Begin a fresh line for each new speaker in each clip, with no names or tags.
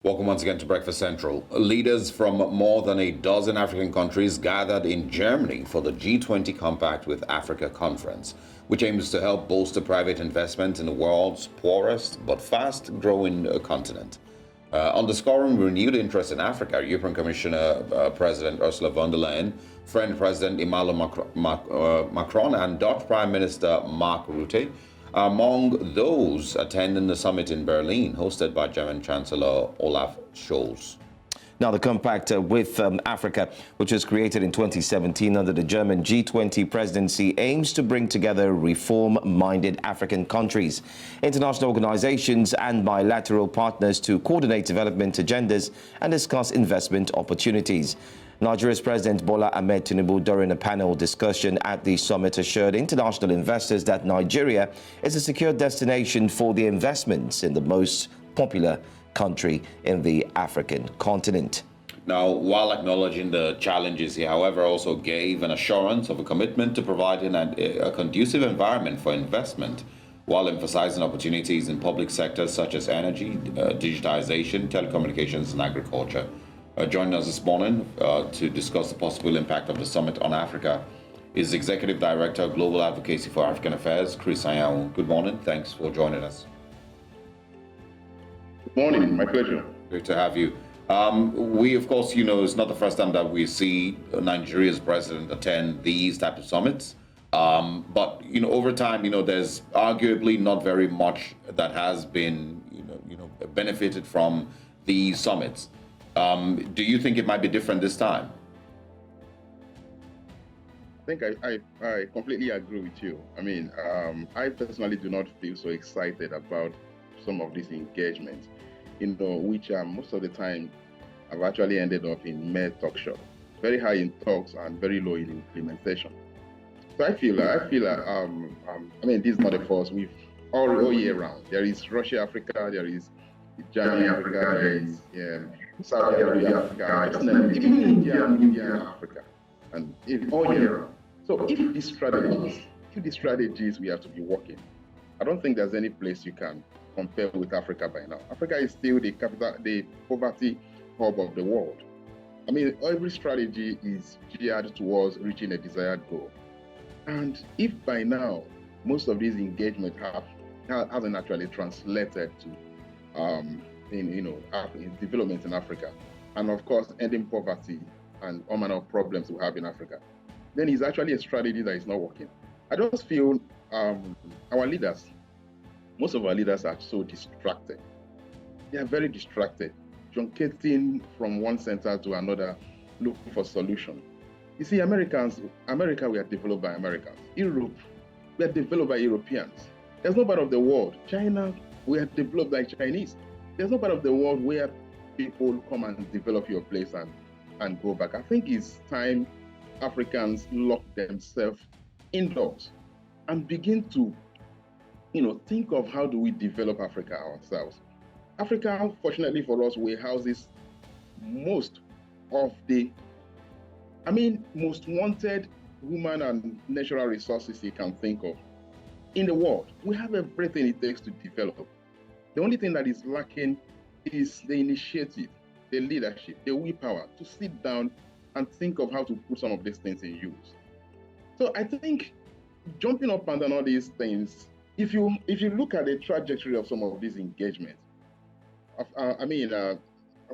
Welcome once again to Breakfast Central. Leaders from more than a dozen African countries gathered in Germany for the G20 Compact with Africa conference, which aims to help bolster private investment in the world's poorest but fast-growing continent. Underscoring renewed interest in Africa, European Commissioner President Ursula von der Leyen, French President Emmanuel Macron, and Dutch Prime Minister Mark Rutte among those attending the summit in Berlin, hosted by German Chancellor Olaf Scholz.
Now, the compact with Africa, which was created in 2017 under the German G20 presidency, aims to bring together reform-minded African countries, international organizations and bilateral partners to coordinate development agendas and discuss investment opportunities. Nigeria's President Bola Tinubu, during a panel discussion at the summit, assured international investors that Nigeria is a secure destination for the investments in the most popular country in the African continent.
Now, while acknowledging the challenges, he, however, also gave an assurance of a commitment to providing a conducive environment for investment, while emphasizing opportunities in public sectors such as energy, digitization, telecommunications, and agriculture. Joining us this morning to discuss the possible impact of the summit on Africa is Executive Director of Global Advocacy for African Affairs, Chrys. Good morning. Thanks for joining us.
Good morning. My pleasure.
Great to have you. We, of course, it's not the first time that we see Nigeria's president attend these type of summits. But, over time, there's arguably not very much that has been, benefited from these summits. Do you think it might be different this time?
I think I completely agree with you. I personally do not feel so excited about some of these engagements, which most of the time have actually ended up in mere talk show, very high in talks and very low in implementation. So I feel this is not a first. We've all year round. There is Russia, Africa. There is Germany, Africa. There is Saudi Arabia, Africa, even India and Africa, and all year round. So if these strategies we have to be working, I don't think there's any place you can compare with Africa by now. Africa is still the poverty hub of the world. Every strategy is geared towards reaching a desired goal. And if by now most of these engagements hasn't actually translated to in development in Africa, and of course ending poverty and all manner of problems we have in Africa, then it's actually a strategy that is not working. I just feel most of our leaders are so distracted. They are very distracted, truncating from one center to another, looking for solutions. You see, America, we are developed by Americans. Europe, we are developed by Europeans. There's no part of the world. China, we are developed by Chinese. There's no part of the world where people come and develop your place and go back. I think it's time Africans lock themselves indoors and begin to, think of how do we develop Africa ourselves. Africa, unfortunately for us, we houses most of the, most wanted human and natural resources you can think of in the world. We have everything it takes to develop. The only thing that is lacking is the initiative, the leadership, the willpower to sit down and think of how to put some of these things in use. So I think jumping up and down all these things, if you look at the trajectory of some of these engagements,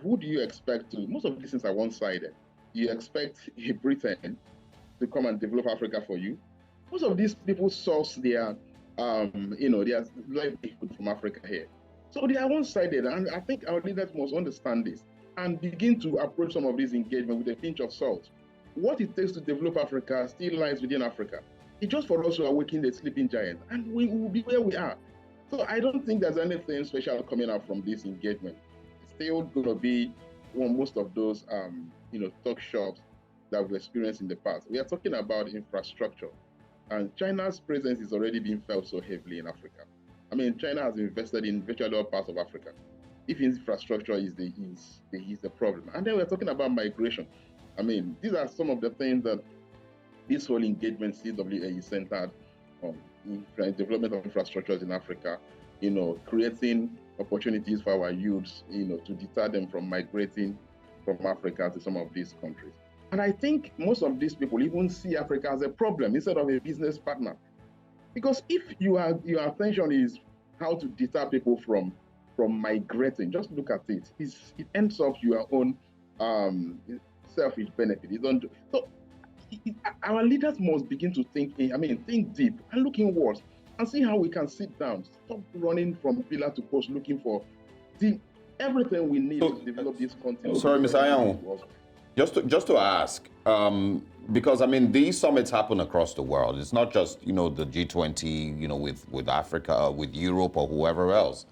who do you expect to? Most of these things are one-sided. You expect Britain to come and develop Africa for you. Most of these people source their livelihood from Africa here. So they are one-sided, and I think our leaders must understand this and begin to approach some of these engagements with a pinch of salt. What it takes to develop Africa still lies within Africa. It's just for us to awaken the sleeping giant, and we will be where we are. So I don't think there's anything special coming out from this engagement. It's still going to be most of those, talk shops that we've experienced in the past. We are talking about infrastructure, and China's presence is already being felt so heavily in Africa. China has invested in virtually all parts of Africa. If infrastructure is the problem. And then we're talking about migration. These are some of the things that this whole engagement CWA is centered on, development of infrastructures in Africa, creating opportunities for our youths, to deter them from migrating from Africa to some of these countries. And I think most of these people even see Africa as a problem instead of a business partner. Because if your attention is how to deter people from migrating, just look at it. It ends up your own selfish benefit. So our leaders must begin to think deep and look inwards and see how we can sit down, stop running from pillar to post, looking for everything we need to develop this continent.
Sorry, Mr. Anyanwu. Just to ask, because these summits happen across the world. It's not just the G20, with Africa, with Europe, or whoever else.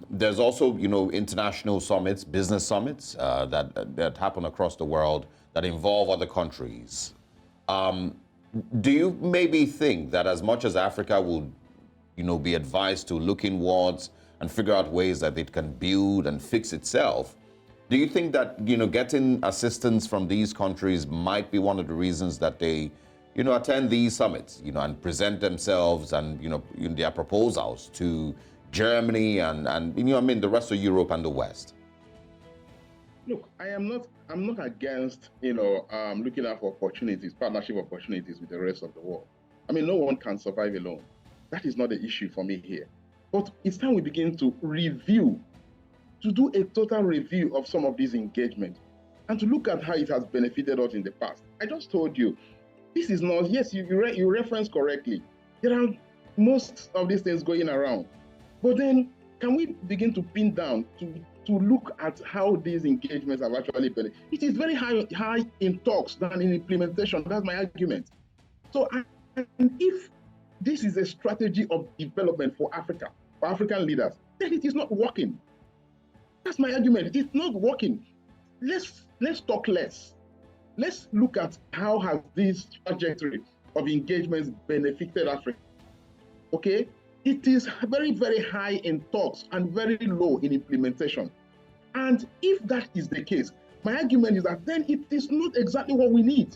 There's also international summits, business summits that happen across the world that involve other countries. Do you maybe think that as much as Africa would be advised to look inwards and figure out ways that it can build and fix itself, do you think that getting assistance from these countries might be one of the reasons that they attend these summits and present themselves and in their proposals to Germany and the rest of Europe and the West?
Look, I'm not against looking out for opportunities, partnership opportunities with the rest of the world. No one can survive alone. That is not the issue for me here. But it's time we begin to do a total review of some of these engagements and to look at how it has benefited us in the past. I just told you, this is not, yes, you referenced correctly. There are most of these things going around. But then, can we begin to pin down to look at how these engagements have actually benefited? It is very high in talks than in implementation. That's my argument. So, and if this is a strategy of development for Africa, for African leaders, then it is not working. That's my argument. It's not working. Let's talk less. Let's look at how has this trajectory of engagements benefited Africa. Okay? It is very, very high in talks and very low in implementation. And if that is the case, my argument is that then it is not exactly what we need.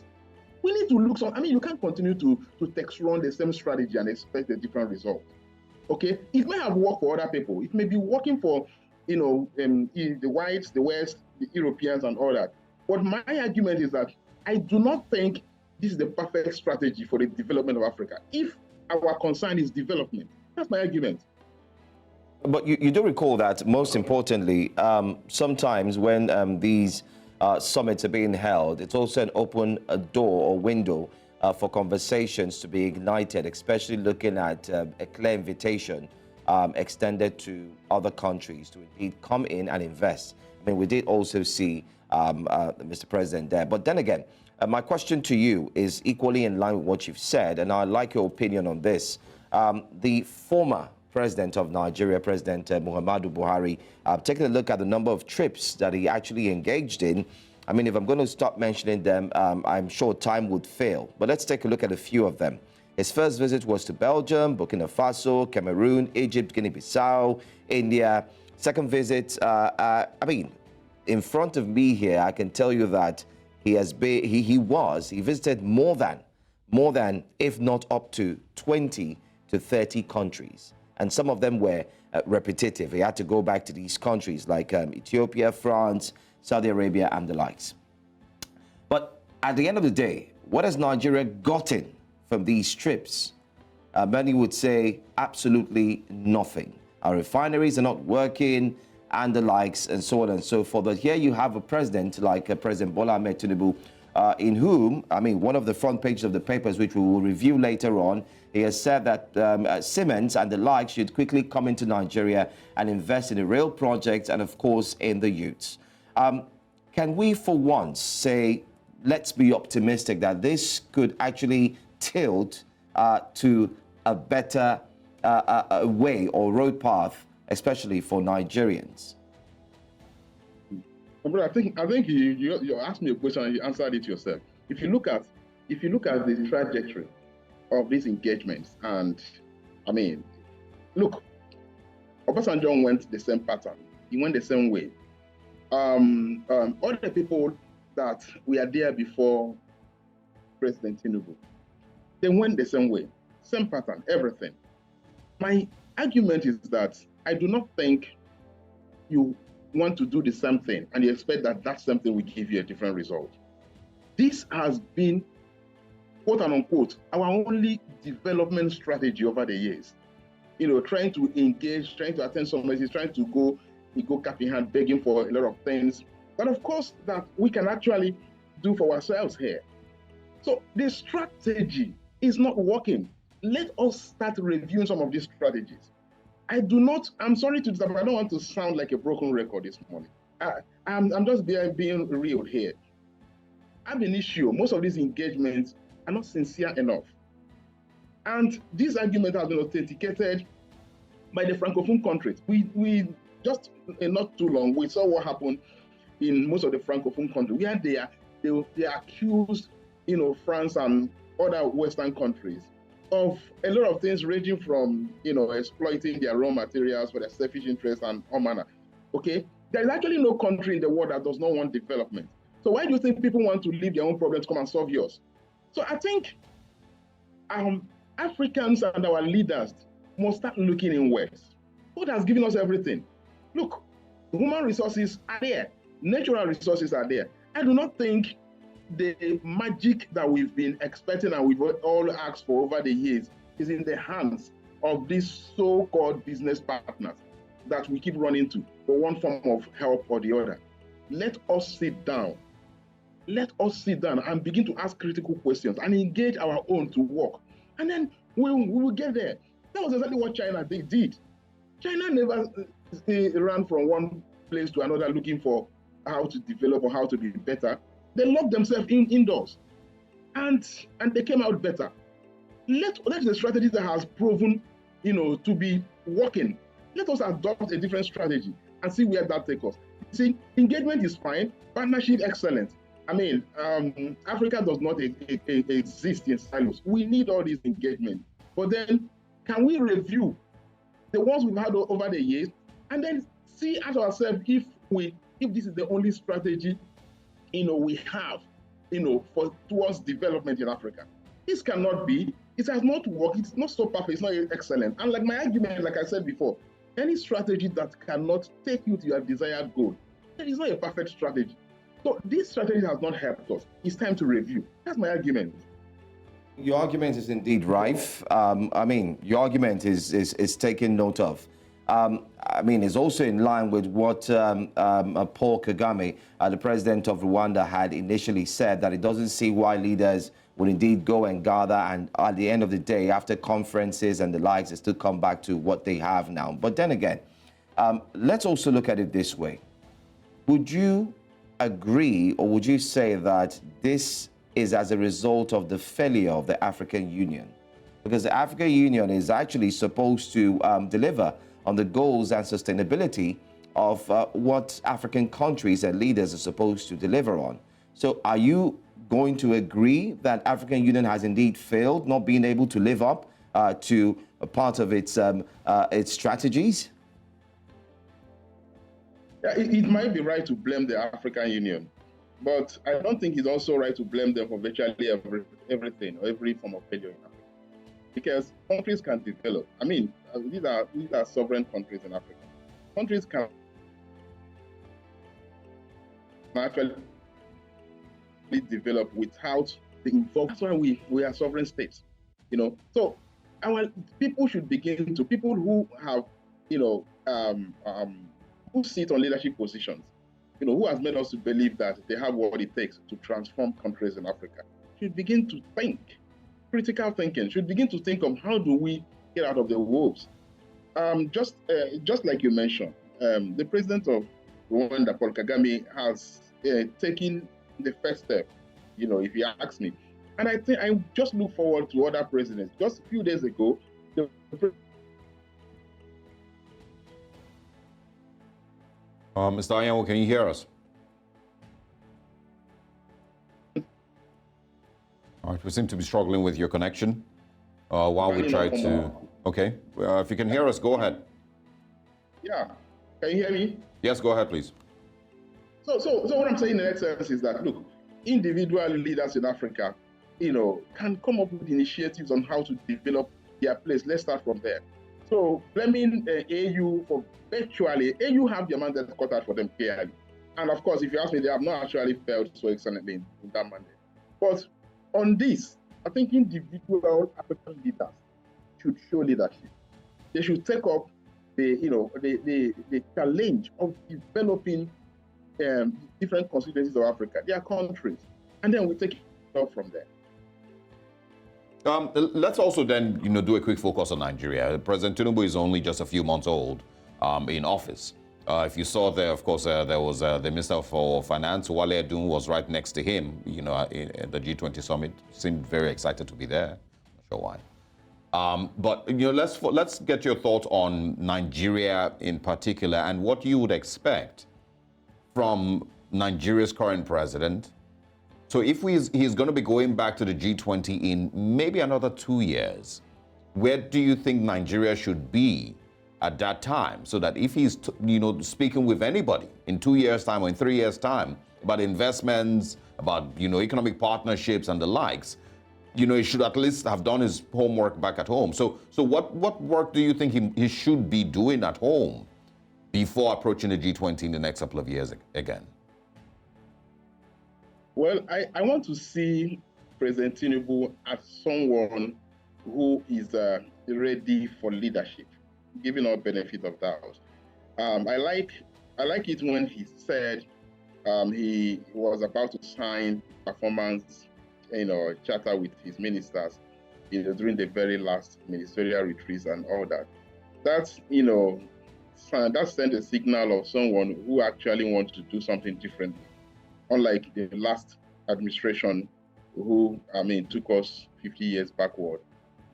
We need to look you can't continue to text run the same strategy and expect a different result. Okay? It may have worked for other people. It may be working for the whites, the West, the Europeans, and all that. But my argument is that I do not think this is the perfect strategy for the development of Africa. If our concern is development, that's my argument.
But you do recall that, most importantly, sometimes when these summits are being held, it's also an open door or window for conversations to be ignited, especially looking at a clear invitation extended to other countries to indeed come in and invest. We did also see Mr. President there. But then again, my question to you is equally in line with what you've said, and I'd like your opinion on this. The former president of Nigeria, President Muhammadu Buhari, taking a look at the number of trips that he actually engaged in. If I'm going to stop mentioning them, I'm sure time would fail. But let's take a look at a few of them. His first visit was to Belgium, Burkina Faso, Cameroon, Egypt, Guinea-Bissau, India. Second visit, in front of me here, I can tell you that he visited more than, if not up to 20 to 30 countries. And some of them were repetitive. He had to go back to these countries like Ethiopia, France, Saudi Arabia, and the likes. But at the end of the day, what has Nigeria gotten from these trips? Many would say absolutely nothing. Our refineries are not working and the likes and so on and so forth. But here you have a president like President Bola Tinubu, in whom, one of the front pages of the papers, which we will review later on, he has said that Siemens and the likes should quickly come into Nigeria and invest in the rail projects and, of course, in the youths. Can we, for once, say, let's be optimistic that this could actually tilt to a better way or road path, especially for Nigerians?
I think you asked me a question and you answered it yourself. If you look at the trajectory of these engagements, and look, Obasanjo went the same pattern. He went the same way. All the people that were there before President Tinubu, they went the same way, same pattern, everything. My argument is that I do not think you want to do the same thing and you expect that that same thing will give you a different result. This has been, quote and unquote, our only development strategy over the years. Trying to engage, trying to attend some meetings, trying to go cap in hand, begging for a lot of things. But of course, that we can actually do for ourselves here. So the strategy is not working. Let us start reviewing some of these strategies. I'm sorry to disappoint, I don't want to sound like a broken record this morning. I'm just being real here. I have an issue. Most of these engagements are not sincere enough. And this argument has been authenticated by the Francophone countries. We just not too long, we saw what happened in most of the Francophone countries, where they accused, France and other Western countries of a lot of things, ranging from, exploiting their raw materials for their selfish interests and all manner. Okay, there is actually no country in the world that does not want development. So why do you think people want to leave their own problems, come and solve yours? So I think Africans and our leaders must start looking inwards. God has given us everything. Look, human resources are there, natural resources are there. I do not think the magic that we've been expecting and we've all asked for over the years is in the hands of these so-called business partners that we keep running to for one form of help or the other. Let us sit down. Let us sit down and begin to ask critical questions and engage our own to work. And then we will get there. That was exactly what China did. China never ran from one place to another looking for how to develop or how to be better. They locked themselves indoors and they came out better. That's the strategy that has proven, to be working. Let us adopt a different strategy and see where that takes us. See, engagement is fine, partnership excellent. I mean, Africa does not exist in silos. We need all these engagement. But then, can we review the ones we've had over the years and then see at ourselves if this is the only strategy, we have, towards development in Africa? This cannot be. It has not worked. It's not so perfect. It's not excellent. And like my argument, like I said before, any strategy that cannot take you to your desired goal, that is not a perfect strategy. So this strategy has not helped us. It's time to review. That's my argument.
Your argument is indeed rife. Your argument is taken note of. It's also in line with what Paul Kagame, the president of Rwanda, had initially said, that it doesn't see why leaders would indeed go and gather, and at the end of the day, after conferences and the likes, they still come back to what they have now. But then again, let's also look at it this way. Would you agree, or would you say that this is as a result of the failure of the African Union? Because the African Union is actually supposed to deliver on the goals and sustainability of what African countries and leaders are supposed to deliver on. So are you going to agree that African Union has indeed failed, not being able to live up to a part of its strategies?
Yeah, it might be right to blame the African Union, but I don't think it's also right to blame them for virtually everything or every form of failure in Africa. Because countries can develop. These are sovereign countries in Africa. Countries can actually develop without the involvement. That's why we are sovereign states. So our people should begin to, people who have, who sit on leadership positions, who has made us to believe that they have what it takes to transform countries in Africa, should begin to think. Critical thinking should begin to think of how do we get out of the woes. Just like you mentioned, the president of Rwanda, Paul Kagame, has taken the first step, if you ask me. And I think I just look forward to other presidents. Just a few days ago,
Mr. Anyanwu, can you hear us? All right, we seem to be struggling with your connection while we try to... Okay, if you can hear us, go ahead.
Yeah, can you hear me?
Yes, go ahead, please.
So what I'm saying in essence is that, look, individual leaders in Africa, can come up with initiatives on how to develop their place. Let's start from there. So blaming AU for virtually, AU have their mandate cut out for them clearly. And of course, if you ask me, they have not actually failed so excellently in that mandate. But on this, I think individual African leaders should show leadership. They should take up the challenge of developing different constituencies of Africa, their countries, and then we take it up from there.
Let's also then, do a quick focus on Nigeria. President Tinubu is only just a few months old in office. If you saw there, of course, there was the Minister for Finance, Wale Edun, was right next to him, at the G20 Summit. Seemed very excited to be there. Not sure why. But let's get your thoughts on Nigeria in particular and what you would expect from Nigeria's current president. So if he's going to be going back to the G20 in maybe another 2 years, where do you think Nigeria should be at that time? So that if he's speaking with anybody in 2 years' time or in 3 years' time about investments, about economic partnerships and the likes, he should at least have done his homework back at home. So what work do you think he should be doing at home before approaching the G20 in the next couple of years again?
Well, I want to see President Tinubu as someone who is ready for leadership, giving all benefit of doubt. I like it when he said he was about to sign performance charter with his ministers during the very last ministerial retreats and all that. That sent a signal of someone who actually wants to do something differently. Unlike the last administration, who took us 50 years backward.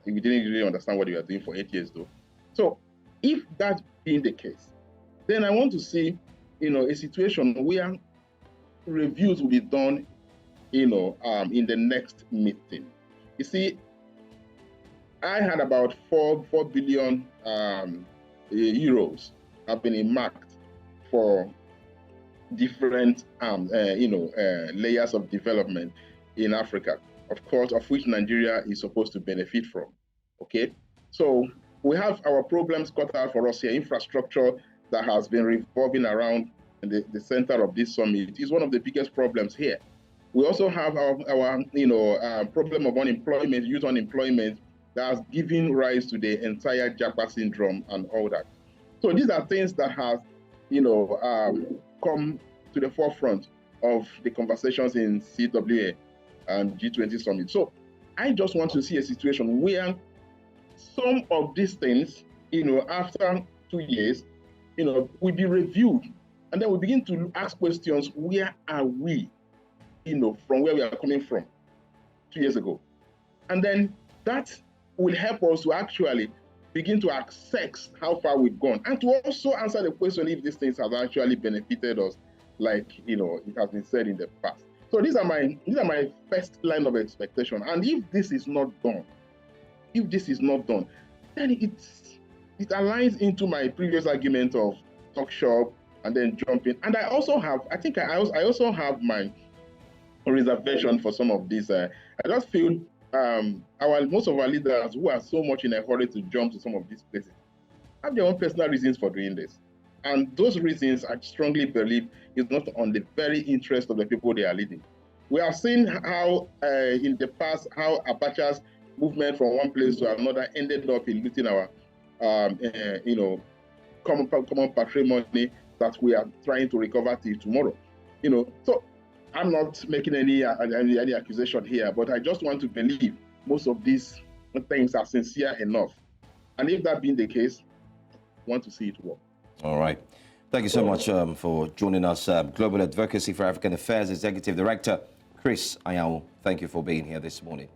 We didn't really understand what we were doing for 8 years, though. So, if that being the case, then I want to see, a situation where reviews will be done, in the next meeting. You see, I had about 4 billion euros have been earmarked for different layers of development in Africa, of course, of which Nigeria is supposed to benefit from. Okay, so we have our problems cut out for us here. Infrastructure that has been revolving around the center of this summit is one of the biggest problems here. We also have our problem of unemployment, youth unemployment, that has given rise to the entire Japa syndrome and all that. So these are things that have come to the forefront of the conversations in CWA and G20 Summit. So I just want to see a situation where some of these things, after 2 years, will be reviewed, and then we begin to ask questions: where are we, from where we are coming from 2 years ago? And then that will help us to actually begin to assess how far we've gone, and to also answer the question if these things have actually benefited us, like it has been said in the past. So these are my first line of expectation. And if this is not done, then it aligns into my previous argument of talk shop and then jumping. And I also have my reservation for some of these. I just feel most of our leaders who are so much in a hurry to jump to some of these places have their own personal reasons for doing this. And those reasons, I strongly believe, is not on the very interest of the people they are leading. We have seen how, in the past, how Abacha's movement from one place to another ended up in looting our, common patrimony that we are trying to recover till tomorrow. So I'm not making any accusation here, but I just want to believe most of these things are sincere enough. And if that being the case, I want to see it work.
All right. Thank you so much for joining us. Global Advocacy for African Affairs Executive Director, Chrys Anyanwu. Thank you for being here this morning.